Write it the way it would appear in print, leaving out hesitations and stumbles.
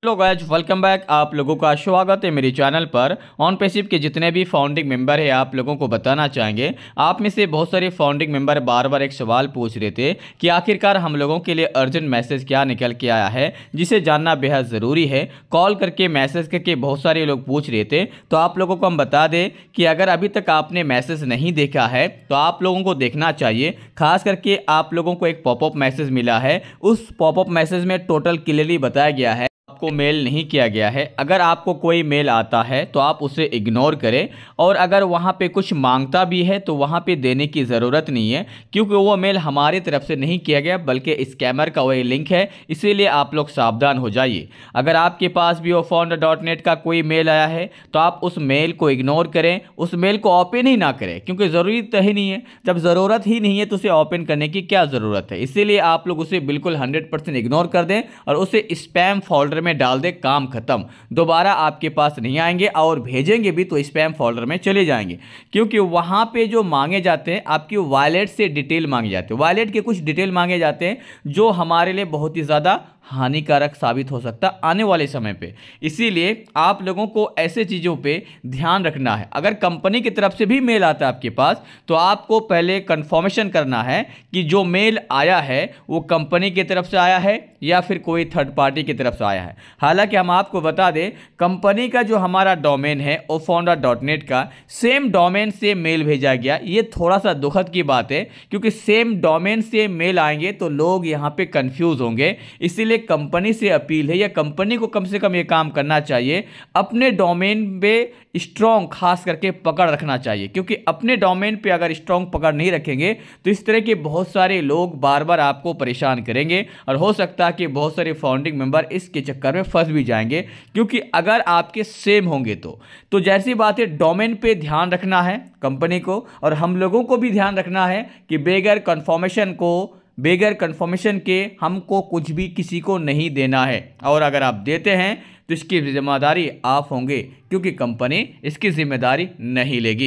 Hello guys, welcome back. आप लोगों का स्वागत है मेरे चैनल पर। ऑनपैसिव के जितने भी फाउंडिंग मेंबर है आप लोगों को बताना चाहेंगे। आप में से बहुत सारे फाउंडिंग मेंबर बार बार एक सवाल पूछ रहे थे कि आखिरकार हम लोगों के लिए अर्जेंट मैसेज क्या निकल के आया है, जिसे जानना बेहद ज़रूरी है। कॉल करके मैसेज करके बहुत सारे लोग पूछ रहे थे, तो आप लोगों को हम बता दें कि अगर अभी तक आपने मैसेज नहीं देखा है तो आप लोगों को देखना चाहिए। खास करके आप लोगों को एक पॉपअप मैसेज मिला है, उस पॉपअप मैसेज में टोटल क्लियरली बताया गया है आपको मेल नहीं किया गया है। अगर आपको कोई मेल आता है तो आप उसे इग्नोर करें, और अगर वहाँ पे कुछ मांगता भी है तो वहाँ पे देने की ज़रूरत नहीं है, क्योंकि वो मेल हमारी तरफ से नहीं किया गया बल्कि स्कैमर का वही लिंक है। इसीलिए आप लोग सावधान हो जाइए। अगर आपके पास भी वो found.net का कोई मेल आया है तो आप उस मेल को इग्नोर करें, उस मेल को ओपन ही ना करें, क्योंकि ज़रूरी तो ही नहीं है। जब ज़रूरत ही नहीं है तो उसे ओपन करने की क्या ज़रूरत है। इसीलिए आप लोग उसे बिल्कुल 100% इग्नोर कर दें और उसे स्पैम फोल्डर में डाल दे। काम खत्म, दोबारा आपके पास नहीं आएंगे, और भेजेंगे भी तो स्पैम फोल्डर में चले जाएंगे, क्योंकि वहां पे जो मांगे जाते हैं आपकी वॉलेट से डिटेल मांगे जाते हैं। वॉलेट के कुछ डिटेल मांगे जाते हैं जो हमारे लिए बहुत ही ज़्यादा हानिकारक साबित हो सकता है आने वाले समय पे। इसीलिए आप लोगों को ऐसे चीज़ों पे ध्यान रखना है। अगर कंपनी की तरफ से भी मेल आता है आपके पास तो आपको पहले कंफर्मेशन करना है कि जो मेल आया है वो कंपनी की तरफ से आया है या फिर कोई थर्ड पार्टी की तरफ से आया है। हालांकि हम आपको बता दें, कंपनी का जो हमारा डोमेन है ofounda.net का सेम डोमेन से मेल भेजा गया। ये थोड़ा सा दुखद की बात है, क्योंकि सेम डोमेन से मेल आएंगे तो लोग यहाँ पे कंफ्यूज होंगे। इसीलिए कंपनी से अपील है, या कंपनी को कम से कम ये काम करना चाहिए, अपने डोमेन पे स्ट्रॉन्ग खास करके पकड़ रखना चाहिए, क्योंकि अपने डोमेन पे अगर स्ट्रॉन्ग पकड़ नहीं रखेंगे तो इस तरह के बहुत सारे लोग बार बार आपको परेशान करेंगे, और हो सकता है कि बहुत सारे फाउंडिंग मेंबर इसके चक्कर में फंस भी जाएंगे। क्योंकि अगर आपके सेम होंगे तो जैसी बात है, डोमेन पे ध्यान रखना है कंपनी को, और हम लोगों को भी ध्यान रखना है कि बगैर कंफर्मेशन के हमको कुछ भी किसी को नहीं देना है। और अगर आप देते हैं तो इसकी जिम्मेदारी आप होंगे, क्योंकि कंपनी इसकी जिम्मेदारी नहीं लेगी।